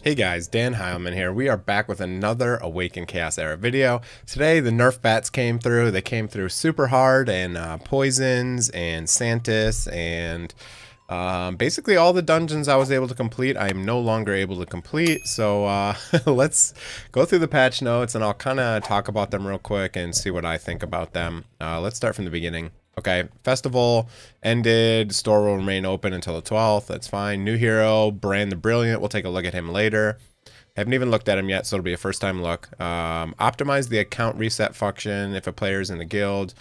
Hey guys, DanHeilman here. We are back with another Awaken Chaos Era video. Today the Nerf bats came through. They came through super hard and poisons and Santis and basically all the dungeons I was able to complete I'm no longer able to complete. So let's go through the patch notes and I'll kind of talk about them real quick and see what I think about them. Let's start from the beginning. Okay, festival ended, store will remain open until the 12th, that's fine. New hero, Brand the Brilliant, we'll take a look at him later. Haven't even looked at him yet, so it'll be a first time look. Optimize the account reset function if a player is in the guild.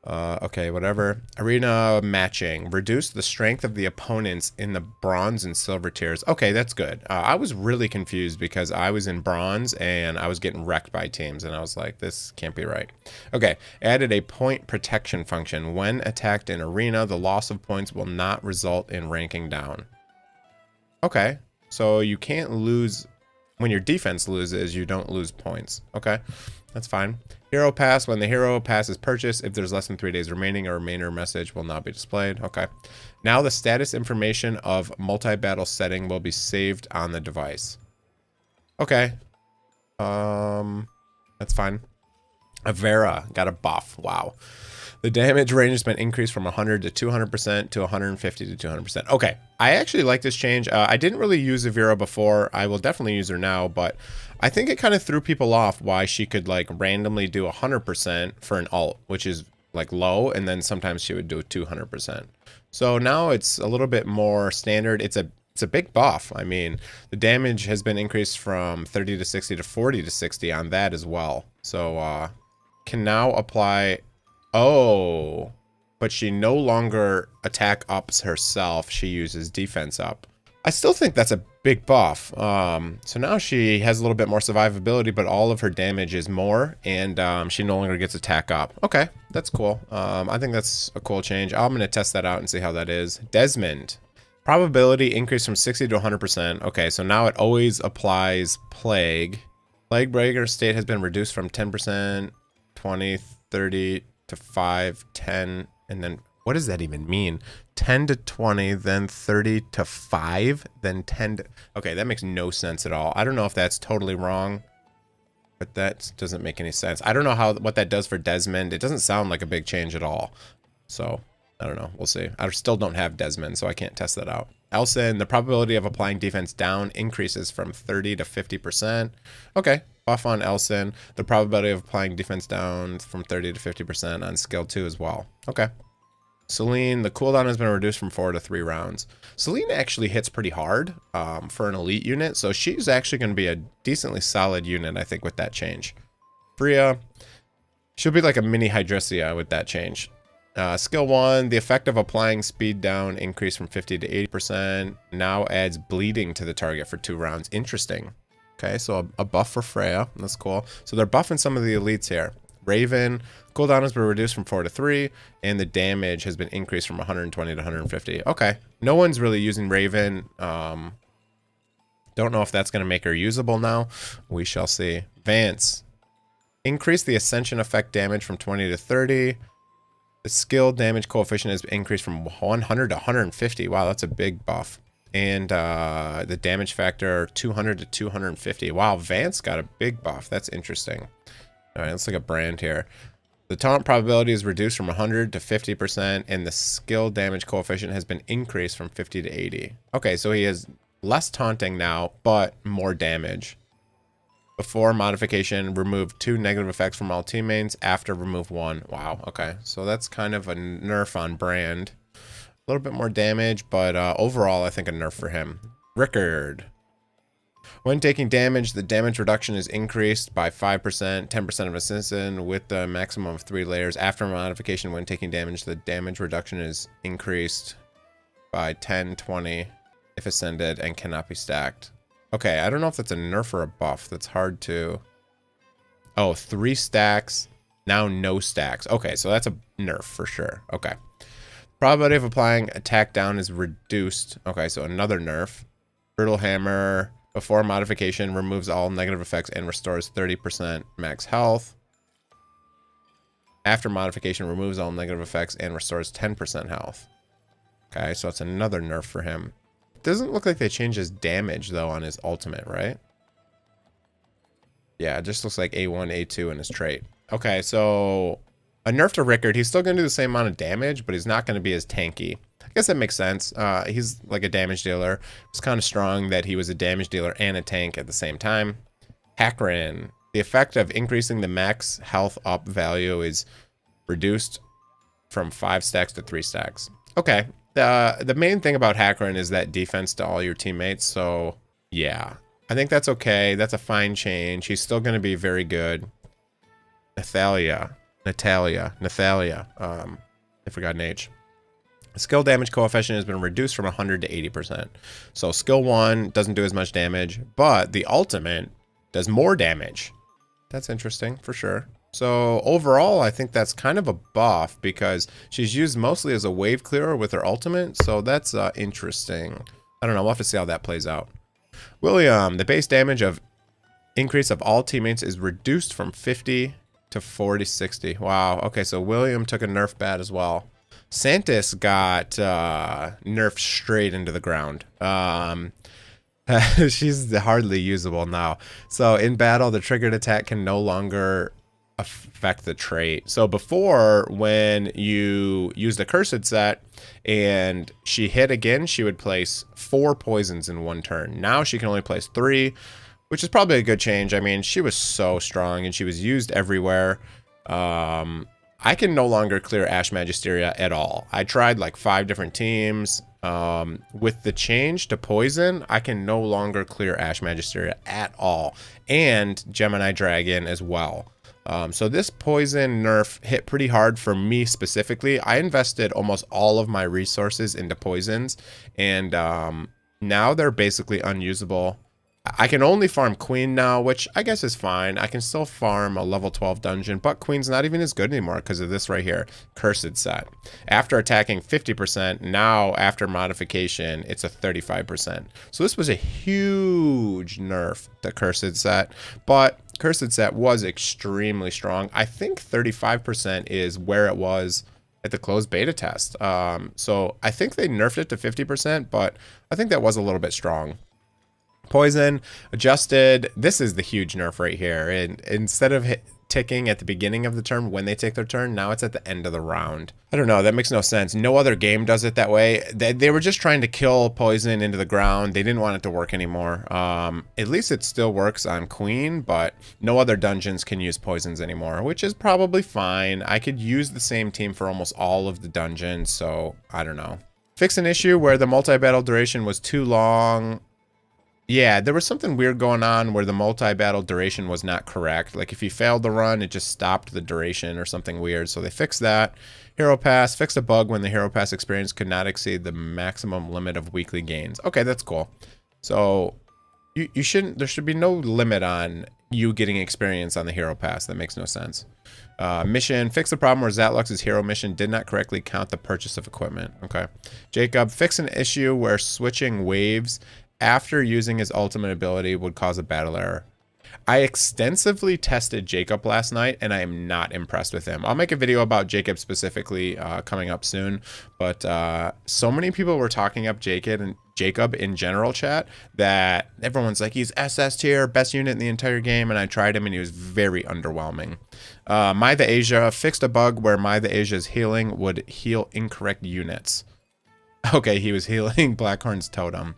Okay, whatever. Arena matching. Reduce the strength of the opponents in the bronze and silver tiers. Okay, that's good. I was really confused because I was in bronze and I was getting wrecked by teams and I was like, this can't be right. Okay, added a point protection function. When attacked in arena, the loss of points will not result in ranking down. Okay, so you can't lose when your defense loses, you don't lose points. Okay, that's fine. Hero pass. When the hero pass is purchased, if there's less than 3 days remaining, a remainder message will not be displayed. Okay. Now the status information of multi-battle setting will be saved on the device. Okay. That's fine. Avera got a buff. Wow. The damage range has been increased from 100 to 200% to 150 to 200%. Okay, I actually like this change. I didn't really use Avera before. I will definitely use her now, but I think it kind of threw people off why she could like randomly do 100% for an ult, which is like low, and then sometimes she would do 200%. So now it's a little bit more standard. It's a big buff. I mean, the damage has been increased from 30 to 60 to 40 to 60 on that as well. So can now apply. Oh, but she no longer attack ups herself. She uses defense up. I still think that's a big buff. So now she has a little bit more survivability, but all of her damage is more, and she no longer gets attack up. Okay, that's cool. I think that's a cool change. I'm going to test that out and see how that is. Desmond. Probability increased from 60 to 100%. Okay, so now it always applies Plague. Plague Breaker state has been reduced from 10%, 20, 30... to 5, 10, and then what does that even mean? 10 to 20, then 30 to 5, then 10 to... Okay, that makes no sense at all. I don't know if that's totally wrong, but that doesn't make any sense. I don't know what that does for Desmond. It doesn't sound like a big change at all. So, I don't know. We'll see. I still don't have Desmond, so I can't test that out. Elson, the probability of applying defense down increases from 30 to 50%. Okay. Buff on Elson. The probability of applying defense down from 30 to 50% on skill 2 as well. Okay. Celine, the cooldown has been reduced from 4 to 3 rounds. Celine actually hits pretty hard for an elite unit, so she's actually going to be a decently solid unit, I think, with that change. Freya, she'll be like a mini Hydressia with that change. Skill 1, the effect of applying speed down increased from 50 to 80%. Now adds bleeding to the target for 2 rounds. Interesting. Okay, so a buff for Freya. That's cool. So they're buffing some of the elites here. Raven, cooldown has been reduced from 4 to 3, and the damage has been increased from 120 to 150. Okay, no one's really using Raven. Don't know if that's going to make her usable now. We shall see. Vance, increase the Ascension effect damage from 20 to 30. The skill damage coefficient has increased from 100 to 150. Wow, that's a big buff. And the damage factor 200 to 250. Wow, Vance got a big buff. That's interesting. All right, let's look at Brand here. The taunt probability is reduced from 100 to 50%, and the skill damage coefficient has been increased from 50 to 80. Okay, so he has less taunting now, but more damage. Before modification, remove 2 negative effects from all teammates. After, remove 1. Wow, okay. So that's kind of a nerf on Brand. A little bit more damage, but overall, I think a nerf for him. Rickard. When taking damage, the damage reduction is increased by 5%, 10% of assassin with the maximum of 3 layers. After modification, when taking damage, the damage reduction is increased by 10, 20 if ascended and cannot be stacked. Okay, I don't know if that's a nerf or a buff. That's hard to... Oh, 3 stacks. Now no stacks. Okay, so that's a nerf for sure. Okay. Probability of applying attack down is reduced. Okay, so another nerf. Brutal Hammer, before modification, removes all negative effects and restores 30% max health. After modification, removes all negative effects and restores 10% health. Okay, so that's another nerf for him. doesn't look like they changed his damage, though, on his ultimate, right? Yeah, it just looks like A1, A2 in his trait. Okay, so a nerf to Rickard. He's still going to do the same amount of damage, but he's not going to be as tanky. I guess that makes sense. He's like a damage dealer. It's kind of strong that he was a damage dealer and a tank at the same time. Hakrin. The effect of increasing the max health up value is reduced from 5 stacks to 3 stacks. Okay. The main thing about Hakrin is that defense to all your teammates. So, yeah. I think that's okay. That's a fine change. He's still going to be very good. Natalia. I forgot an H. Skill damage coefficient has been reduced from 100 to 80%. So skill 1 doesn't do as much damage, but the ultimate does more damage. That's interesting for sure. So overall, I think that's kind of a buff because she's used mostly as a wave clearer with her ultimate. So that's interesting. I don't know. We'll have to see how that plays out. William, the base damage of increase of all teammates is reduced from 50 to 40, 60. Wow. Okay, so William took a nerf bad as well. Santis got nerfed straight into the ground. She's hardly usable now. So in battle, the triggered attack can no longer affect the trait. So before, when you used a cursed set and she hit again, she would place 4 poisons in one turn. Now she can only place 3, which is probably a good change. I mean, she was so strong and she was used everywhere. I can no longer clear Ash Magisteria at all. I tried like 5 different teams. With the change to poison, I can no longer clear Ash Magisteria at all. And Gemini Dragon as well. So this poison nerf hit pretty hard for me specifically. I invested almost all of my resources into poisons. And now they're basically unusable. I can only farm Queen now, which I guess is fine. I can still farm a level 12 dungeon, but Queen's not even as good anymore because of this right here, Cursed set. After attacking 50%, now after modification, it's a 35%. So this was a huge nerf, the Cursed set, but Cursed set was extremely strong. I think 35% is where it was at the closed beta test. So I think they nerfed it to 50%, but I think that was a little bit strong. Poison adjusted. This is the huge nerf right here. And instead of ticking at the beginning of the turn when they take their turn, now it's at the end of the round. I don't know. That makes no sense. No other game does it that way. They were just trying to kill poison into the ground. They didn't want it to work anymore. At least it still works on Queen, but no other dungeons can use poisons anymore, which is probably fine. I could use the same team for almost all of the dungeons, so I don't know. Fix an issue where the multi-battle duration was too long. Yeah, there was something weird going on where the multi-battle duration was not correct. Like if you failed the run, it just stopped the duration or something weird. So they fixed that. Hero Pass fixed a bug when the Hero Pass experience could not exceed the maximum limit of weekly gains. Okay, that's cool. So you shouldn't, there should be no limit on you getting experience on the Hero Pass. That makes no sense. Mission, fix the problem where Zatlux's hero mission did not correctly count the purchase of equipment. Okay. Jacob, fix an issue where switching waves after using his ultimate ability would cause a battle error. I extensively tested Jacob last night, and I am not impressed with him. I'll make a video about Jacob specifically coming up soon, but so many people were talking up Jacob in general chat that everyone's like, he's SS tier, best unit in the entire game, and I tried him, and he was very underwhelming. My the Asia fixed a bug where My the Asia's healing would heal incorrect units. Okay, he was healing Blackhorn's totem.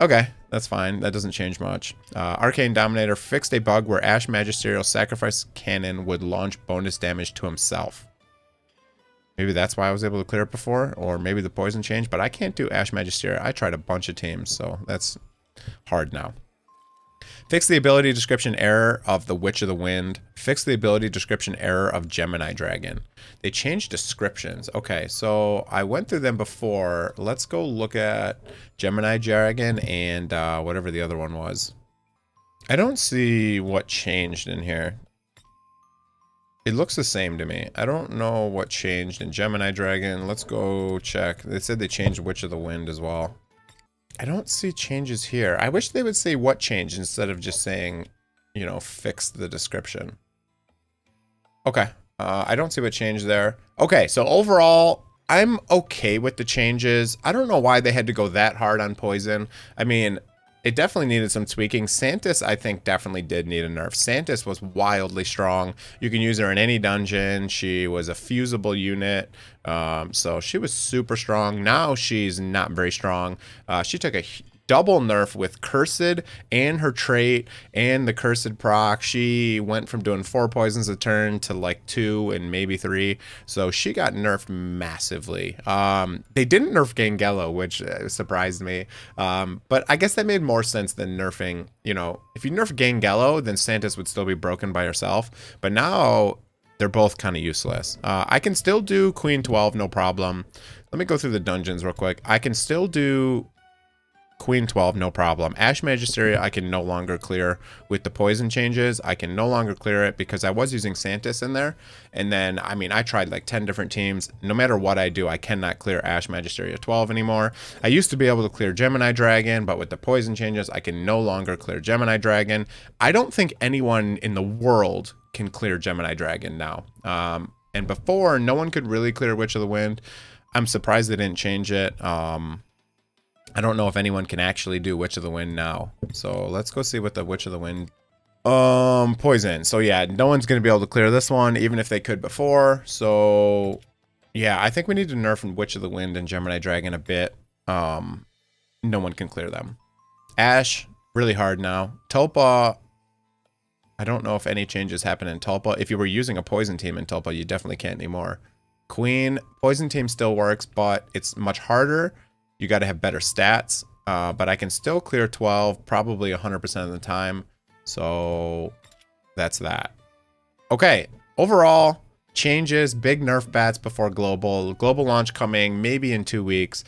Okay, that's fine. That doesn't change much. Arcane Dominator fixed a bug where Ash Magisterial Sacrifice Cannon would launch bonus damage to himself. Maybe that's why I was able to clear it before, or maybe the poison changed, but I can't do Ash Magisterial. I tried a bunch of teams, so that's hard now. Fix the ability description error of the Witch of the Wind. Fix the ability description error of Gemini Dragon. They changed descriptions. Okay, so I went through them before. Let's go look at Gemini Dragon and whatever the other one was. I don't see what changed in here. It looks the same to me. I don't know what changed in Gemini Dragon. Let's go check. They said they changed Witch of the Wind as well. I don't see changes here. I wish they would say what changed instead of just saying, you know, fix the description. Okay. I don't see what changed there. Okay, so overall, I'm okay with the changes. I don't know why they had to go that hard on poison. I mean, it definitely needed some tweaking. Santis, I think, definitely did need a nerf. Santis was wildly strong. You can use her in any dungeon. She was a fusible unit. So she was super strong. Now she's not very strong. She took a double nerf with Cursed and her trait and the Cursed proc. She went from doing 4 poisons a turn to like 2 and maybe 3. So she got nerfed massively. They didn't nerf Gangello, which surprised me. But I guess that made more sense than nerfing, you know, if you nerf Gangello, then Santis would still be broken by herself. But now they're both kind of useless. I can still do Queen 12, no problem. Let me go through the dungeons real quick. I can still do Queen 12, no problem. Ash Magisteria, I can no longer clear with the poison changes. I can no longer clear it because I was using Santis in there. And then, I mean, I tried like 10 different teams. No matter what I do, I cannot clear Ash Magisteria 12 anymore. I used to be able to clear Gemini Dragon, but with the poison changes, I can no longer clear Gemini Dragon. I don't think anyone in the world can clear Gemini Dragon now. And before, no one could really clear Witch of the Wind. I'm surprised they didn't change it. I don't know if anyone can actually do Witch of the Wind now. So let's go see what the Witch of the Wind... Poison. So yeah, no one's going to be able to clear this one, even if they could before. So yeah, I think we need to nerf Witch of the Wind and Gemini Dragon a bit. No one can clear them. Ash, really hard now. Tulpa, I don't know if any changes happen in Tulpa. If you were using a poison team in Tulpa, you definitely can't anymore. Queen, poison team still works, but it's much harder. You got to have better stats, but I can still clear 12 probably 100% of the time. So that's that. Okay, overall, changes, big nerf bats before global. Global launch coming maybe in 2 weeks.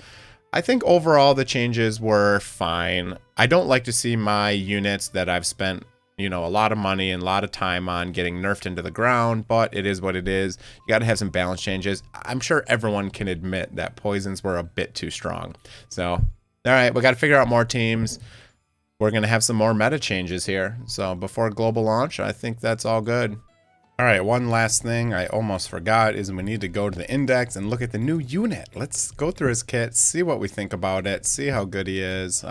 I think overall the changes were fine. I don't like to see my units that I've spent, you know, a lot of money and a lot of time on getting nerfed into the ground, but it is what it is. You got to have some balance changes. I'm sure everyone can admit that poisons were a bit too strong. So, all right, we got to figure out more teams. We're going to have some more meta changes here. So before global launch, I think that's all good. All right, one last thing I almost forgot is we need to go to the index and look at the new unit. Let's go through his kit, see what we think about it, see how good he is.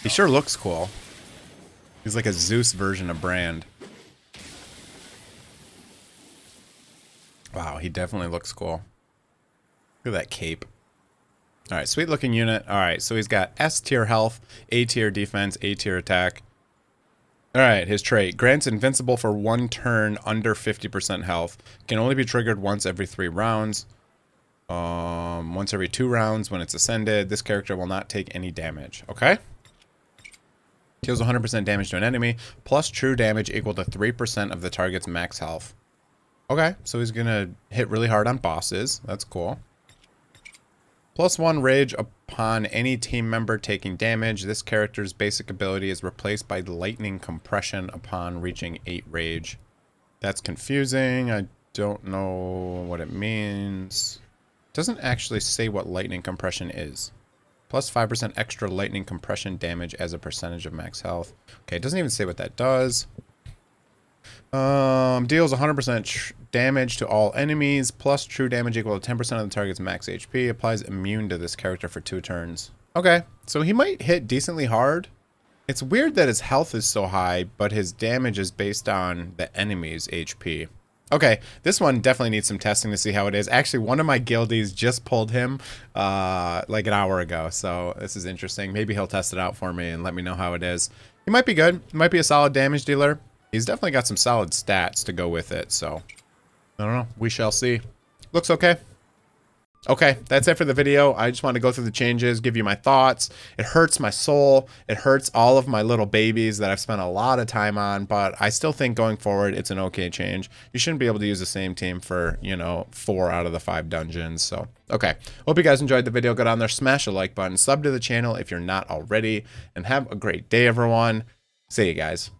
He sure looks cool. He's like a Zeus version of Brand. Wow, he definitely looks cool. Look at that cape. All right, sweet looking unit. All right, so he's got S tier health, A tier defense, A tier attack. All right, his trait. Grants invincible for 1 turn under 50% health. Can only be triggered once every 3 rounds. Once every 2 rounds when it's ascended. This character will not take any damage. Okay? Deals 100% damage to an enemy, plus true damage equal to 3% of the target's max health. Okay, so he's going to hit really hard on bosses. That's cool. Plus 1 rage upon any team member taking damage. This character's basic ability is replaced by lightning compression upon reaching 8 rage. That's confusing. I don't know what it means. It doesn't actually say what lightning compression is. Plus 5% extra lightning compression damage as a percentage of max health. Okay, it doesn't even say what that does. Deals 100% damage to all enemies, plus true damage equal to 10% of the target's max HP. Applies immune to this character for 2 turns. Okay, so he might hit decently hard. It's weird that his health is so high, but his damage is based on the enemy's HP. Okay, this one definitely needs some testing to see how it is. Actually, one of my guildies just pulled him like an hour ago, so this is interesting. Maybe he'll test it out for me and let me know how it is. He might be good. He might be a solid damage dealer. He's definitely got some solid stats to go with it, so I don't know. We shall see. Looks okay. Okay, that's it for the video. I just want to go through the changes, give you my thoughts. It hurts my soul. It hurts all of my little babies that I've spent a lot of time on, but I still think going forward, it's an okay change. You shouldn't be able to use the same team for, you know, 4 out of the 5 dungeons. So, okay. Hope you guys enjoyed the video. Go down there, smash the like button, sub to the channel if you're not already, and have a great day, everyone. See you guys.